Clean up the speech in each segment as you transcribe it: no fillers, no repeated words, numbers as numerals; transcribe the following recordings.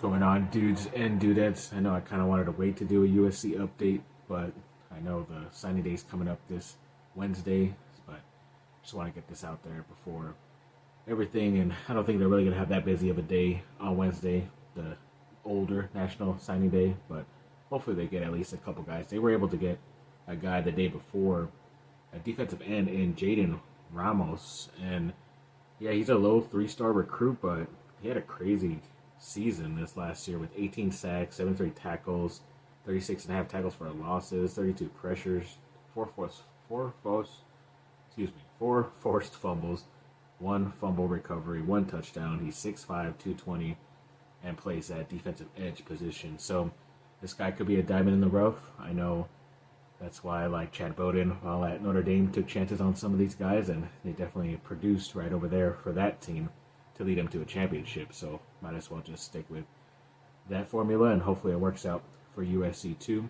going on, dudes and dudettes? I know I kind of wanted to wait to do a USC update, but I know the signing day is coming up this Wednesday, but just want to get this out there before everything. And I don't think they're really going to have that busy of a day on Wednesday, the older national signing day, but hopefully they get at least a couple guys. They were able to get a guy the day before, a defensive end in Jaydn Ramos, and yeah, he's a low three-star recruit, but he had a crazy season this last year with 18 sacks, 73 tackles, 36 and a half tackles for losses, 32 pressures, four forced fumbles, one fumble recovery, one touchdown. He's 6'5", 220, and plays that defensive edge position. So this guy could be a diamond in the rough. I know that's why I like Chad Bowden while at Notre Dame took chances on some of these guys, and they definitely produced right over there for that team to lead them to a championship. So might as well just stick with that formula, and hopefully it works out for USC too.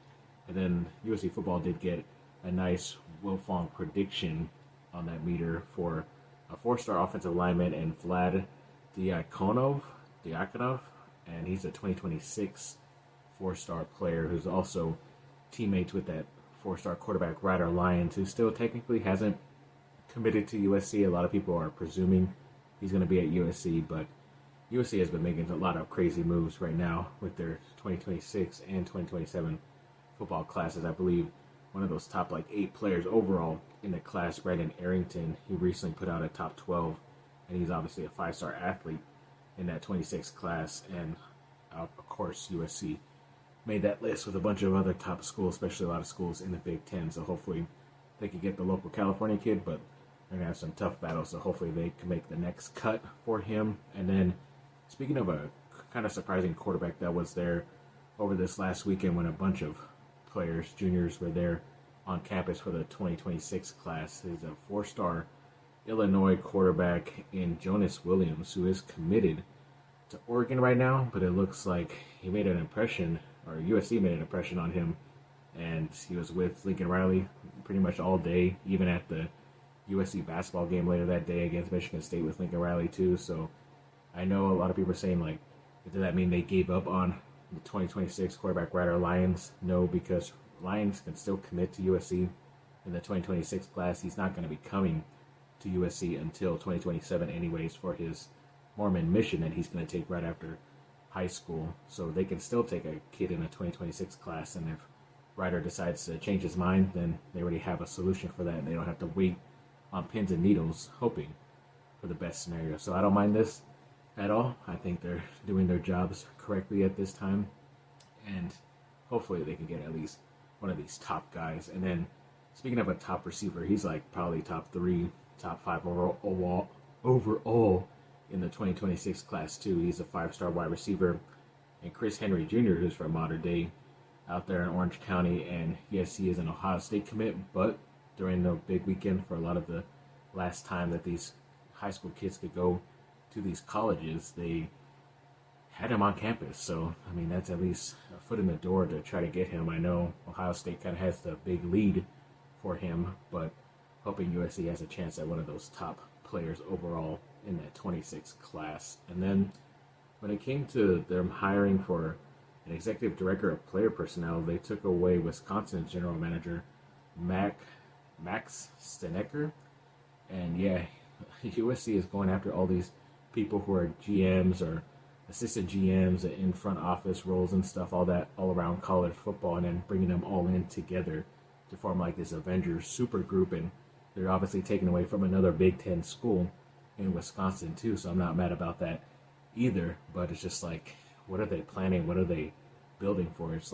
And then USC football did get a nice Wilfong prediction on that meter for a four-star offensive lineman and Vlad Diakonov, and he's a 2026 four-star player who's also teammates with that four-star quarterback Ryder Lyons, who still technically hasn't committed to USC. A lot of people are presuming he's going to be at USC, but USC has been making a lot of crazy moves right now with their 2026 and 2027 football classes. I believe one of those top 8 players overall in the class, Brandon Arrington, he recently put out a top 12, and he's obviously a 5-star athlete in that 26 class. And of course, USC made that list with a bunch of other top schools, especially a lot of schools in the Big Ten. So hopefully they could get the local California kid, but they're going to have some tough battles. So hopefully they can make the next cut for him. And then speaking of a kind of surprising quarterback that was there over this last weekend when a bunch of players, juniors, were there on campus for the 2026 class, is a 4-star Illinois quarterback in Jonas Williams, who is committed to Oregon right now, but it looks like he made an impression, or USC made an impression on him, and he was with Lincoln Riley pretty much all day, even at the USC basketball game later that day against Michigan State with Lincoln Riley too. So I know a lot of people are saying, does that mean they gave up on the 2026 quarterback Ryder Lyons? No, because Lyons can still commit to USC in the 2026 class. He's not going to be coming to USC until 2027 anyways for his Mormon mission that he's going to take right after high school. So they can still take a kid in a 2026 class, and if Ryder decides to change his mind, then they already have a solution for that, and they don't have to wait on pins and needles hoping for the best scenario. So I don't mind this at all. I think they're doing their jobs correctly at this time, and hopefully they can get at least one of these top guys. And then speaking of a top receiver, he's probably top 3, top 5 overall in the 2026 class too. He's a 5-star wide receiver, and Chris Henry Jr., who's from Mater Dei out there in Orange County, and yes, he is an Ohio State commit, but during the big weekend for a lot of the last time that these high school kids could go to these colleges, they had him on campus. So, I mean, that's at least a foot in the door to try to get him. I know Ohio State kind of has the big lead for him, but hoping USC has a chance at one of those top players overall in that 26 class. And then when it came to them hiring for an executive director of player personnel, they took away Wisconsin's general manager, Max Stenecker. And yeah, USC is going after all these people who are GMs or assistant GMs in front office roles and stuff, all around college football, and then bringing them all in together to form this Avengers super group. And they're obviously taken away from another Big Ten school in Wisconsin too, so I'm not mad about that either. But it's just what are they planning? What are they building for? It's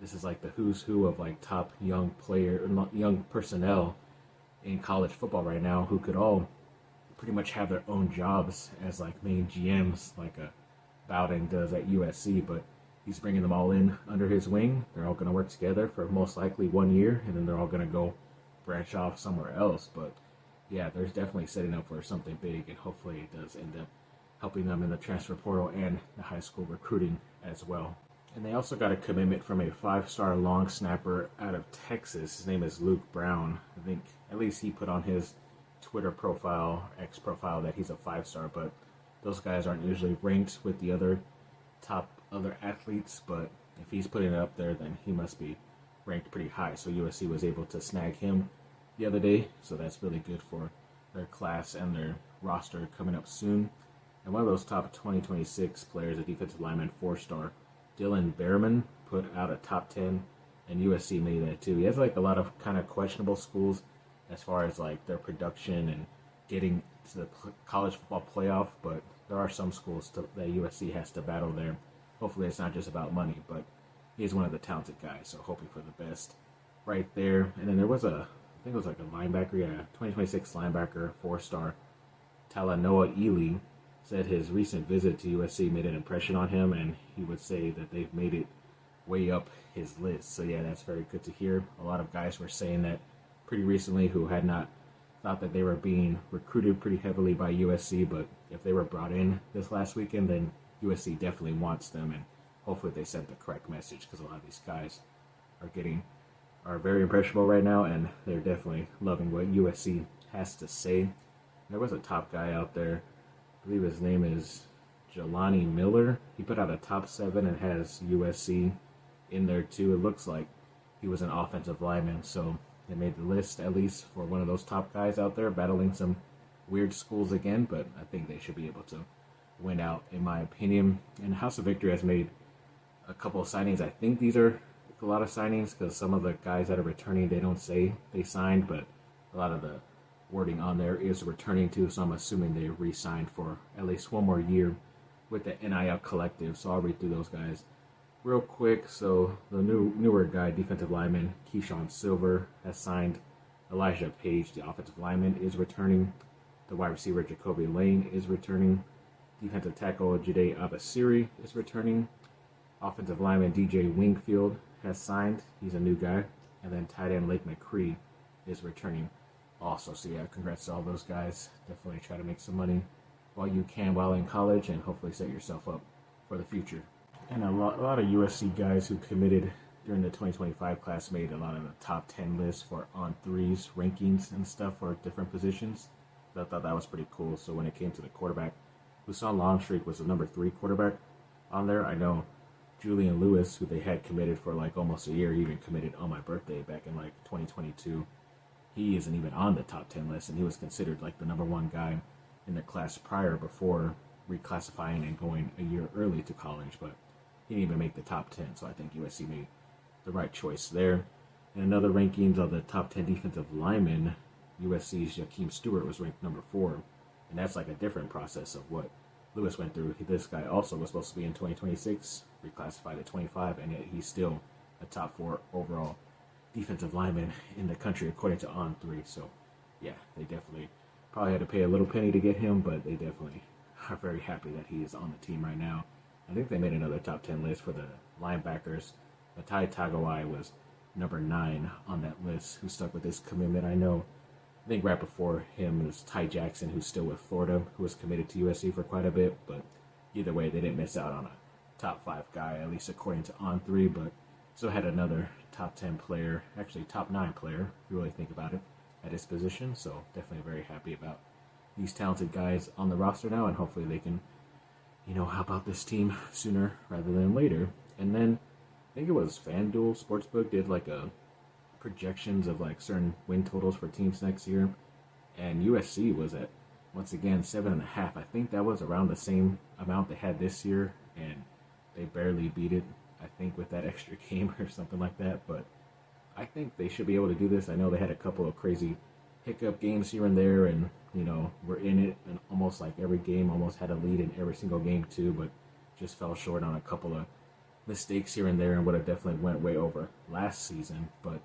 this is the who's who of top young personnel in college football right now, who could all pretty much have their own jobs as main GMs, like a Bowden does at USC. But he's bringing them all in under his wing. They're all going to work together for most likely 1 year, and then they're all going to go branch off somewhere else. But yeah, there's definitely setting up for something big, and hopefully it does end up helping them in the transfer portal and the high school recruiting as well. And they also got a commitment from a 5-star long snapper out of Texas. His name is Luke Brown. I think at least he put on his Twitter profile, X profile, that he's a 5-star, but those guys aren't usually ranked with the other top other athletes, but if he's putting it up there, then he must be ranked pretty high. So USC was able to snag him the other day, so that's really good for their class and their roster coming up soon. And one of those top 2026 players, a defensive lineman, 4-star, Dylan Behrman, put out a top 10, and USC made that too. He has like a lot of kind of questionable schools as far as like their production and getting to the college football playoff, but there are some schools that USC has to battle there. Hopefully it's not just about money, but he's one of the talented guys, so hoping for the best right there. And then there was I think it was like a linebacker, 2026 linebacker, 4-star, Talanoa Ely, said his recent visit to USC made an impression on him, and he would say that they've made it way up his list. So yeah, that's very good to hear. A lot of guys were saying that pretty recently who had not thought that they were being recruited pretty heavily by USC, but if they were brought in this last weekend, then USC definitely wants them, and hopefully they sent the correct message, because a lot of these guys are very impressionable right now, and they're definitely loving what USC has to say. There was a top guy out there, I believe his name is Jelani Miller. He put out a top 7 and has USC in there too. It looks like he was an offensive lineman, so they made the list at least for one of those top guys out there battling some weird schools again, but I think they should be able to win out, in my opinion. And House of Victory has made a couple of signings. I think these are a lot of signings because some of the guys that are returning, they don't say they signed, but a lot of the wording on there is returning too, so I'm assuming they re-signed for at least one more year with the NIL collective. So I'll read through those guys real quick. So the newer guy, defensive lineman Keyshawn Silver, has signed. Elijah Page, the offensive lineman, is returning. The wide receiver Jacoby Lane is returning. Defensive tackle Jide Abasiri is returning. Offensive lineman DJ Wingfield has signed. He's a new guy. And then tight end Lake McCree is returning also. So yeah, congrats to all those guys. Definitely try to make some money while you can while in college, and hopefully set yourself up for the future. And a lot of USC guys who committed during the 2025 class made a lot of the top 10 lists for on-threes rankings and stuff for different positions. So I thought that was pretty cool. So when it came to the quarterback, Husan Longstreet was the number 3 quarterback on there. I know Julian Lewis, who they had committed for like almost a year, he even committed on my birthday back in like 2022. He isn't even on the top 10 list, and he was considered like the number 1 guy in the class prior before reclassifying and going a year early to college, but he didn't even make the top 10, so I think USC made the right choice there. And another rankings of the top 10 defensive linemen, USC's Jakeem Stewart was ranked number 4, and that's like a different process of what Lewis went through. This guy also was supposed to be in 2026, reclassified at 25, and yet he's still a top 4 overall defensive lineman in the country according to On3. So yeah, they definitely probably had to pay a little penny to get him, but they definitely are very happy that he is on the team right now. I think they made another top 10 list for the linebackers. Matai Tagovailoa was number 9 on that list, who stuck with his commitment. I think right before him was Ty Jackson, who's still with Florida, who was committed to USC for quite a bit, but either way, they didn't miss out on a top 5 guy, at least according to On3, but still had another top 10 player, actually top 9 player, if you really think about it, at his position. So definitely very happy about these talented guys on the roster now, and hopefully they can, help out this team sooner rather than later. And then I think it was FanDuel Sportsbook did like a projections of like certain win totals for teams next year, and USC was at, once again, 7.5. I think that was around the same amount they had this year, and they barely beat it, I think, with that extra game or something like that. But I think they should be able to do this. I know they had a couple of crazy hiccup games here and there, and were in it, and almost like every game, almost had a lead in every single game too, but just fell short on a couple of mistakes here and there, and would have definitely went way over last season. But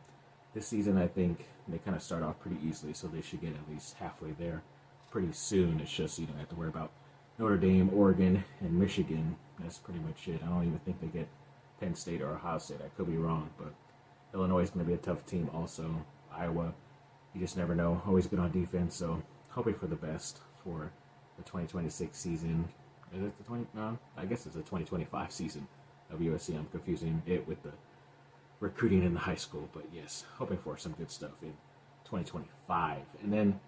this season, I think they kind of start off pretty easily, so they should get at least halfway there pretty soon. It's just you don't have to worry about Notre Dame, Oregon, and Michigan. That's pretty much it. I don't even think they get Penn State or Ohio State. I could be wrong, but Illinois is going to be a tough team also. Iowa, you just never know. Always good on defense, so hoping for the best for the 2026 season. Is it the 20? No, I guess it's the 2025 season of USC. I'm confusing it with the recruiting in the high school, but yes, hoping for some good stuff in 2025. And then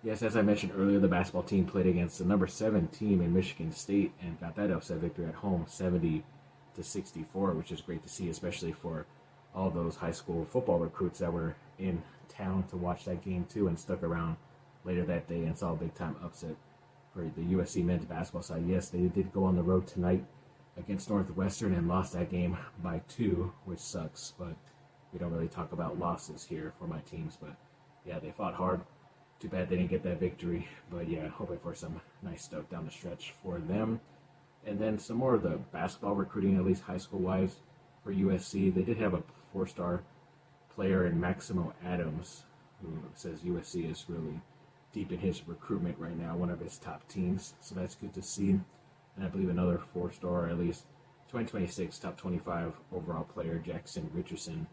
Yes, as I mentioned earlier, the basketball team played against the number 7 team in Michigan State and got that upset victory at home, 70-64, which is great to see, especially for all those high school football recruits that were in town to watch that game too and stuck around later that day and saw a big time upset for the USC men's basketball side. Yes, they did go on the road tonight against Northwestern and lost that game by 2, which sucks, but we don't really talk about losses here for my teams. But yeah, they fought hard. Too bad they didn't get that victory, but yeah, hoping for some nice stuff down the stretch for them. And then some more of the basketball recruiting, at least high school-wise, for USC. They did have a 4-star player in Maximo Adams, who says USC is really deep in his recruitment right now, one of his top teams, so that's good to see. And I believe another 4-star, at least 2026 top 25 overall player, Jackson Richardson,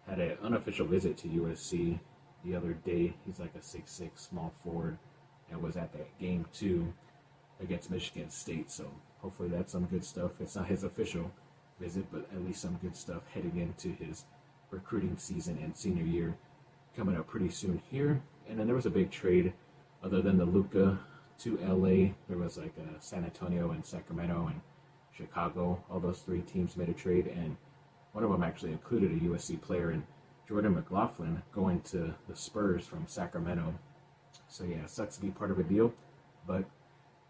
had an unofficial visit to USC the other day. He's like a 6'6" small forward and was at that game too against Michigan State, so hopefully that's some good stuff. It's not his official visit, but at least some good stuff heading into his recruiting season and senior year coming up pretty soon here. And then there was a big trade other than the Luka to LA. There was like San Antonio and Sacramento and Chicago. All those 3 teams made a trade, and one of them actually included a USC player in Jordan McLaughlin going to the Spurs from Sacramento. So yeah, it sucks to be part of a deal, but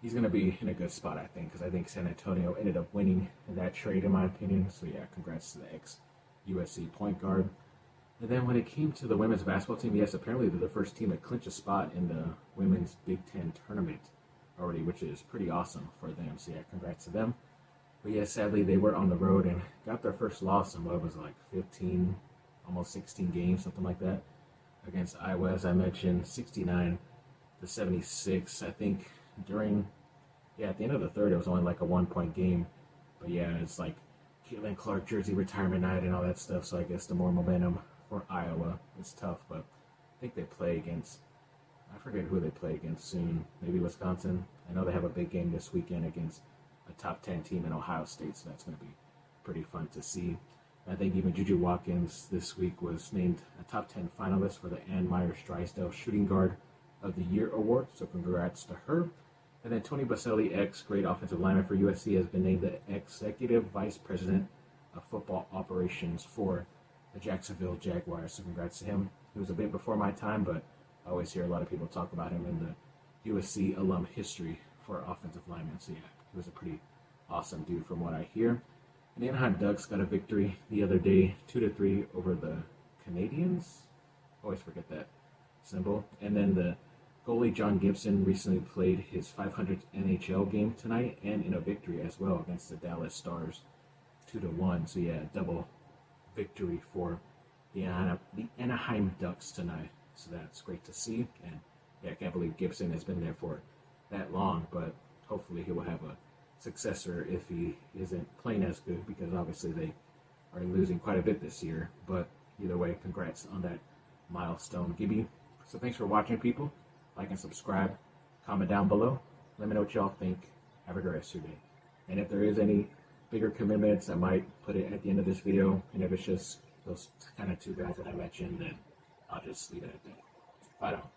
he's going to be in a good spot, I think, because I think San Antonio ended up winning that trade, in my opinion. So yeah, congrats to the ex-USC point guard. And then when it came to the women's basketball team, yes, apparently they're the first team to clinch a spot in the women's Big Ten tournament already, which is pretty awesome for them. So yeah, congrats to them. But yeah, sadly, they were on the road and got their first loss in what was like 15, almost 16 games, something like that, against Iowa, as I mentioned, 69-76. I think at the end of the third, it was only like a 1-point game. But yeah, it's like Caitlin Clark jersey retirement night and all that stuff, so I guess the more momentum for Iowa is tough. But I think they play against, I forget who they play against soon, maybe Wisconsin. I know they have a big game this weekend against a top 10 team in Ohio State, so that's going to be pretty fun to see. I think even Juju Watkins this week was named a top 10 finalist for the Ann Myers Drysdale Shooting Guard of the Year award, so congrats to her. And then Tony Baselli, ex-great offensive lineman for USC, has been named the Executive Vice President of Football Operations for the Jacksonville Jaguars, so congrats to him. He was a bit before my time, but I always hear a lot of people talk about him in the USC alum history for offensive linemen, so yeah, he was a pretty awesome dude from what I hear. And the Anaheim Ducks got a victory the other day, 2-3 over the Canadians. Always forget that symbol. And then the goalie John Gibson recently played his 500th NHL game tonight and in a victory as well against the Dallas Stars, 2-1. So yeah, double victory for the Anaheim Ducks tonight. So that's great to see. And yeah, I can't believe Gibson has been there for that long, but hopefully he will have a successor if he isn't playing as good, because obviously they are losing quite a bit this year. But either way, congrats on that milestone, Gibby. So thanks for watching, people. Like and subscribe. Comment down below. Let me know what y'all think. Have a great rest of your day. And if there is any bigger commitments, I might put it at the end of this video. And if it's just those kind of 2 guys that I mentioned, then I'll just leave it at that. Bye now.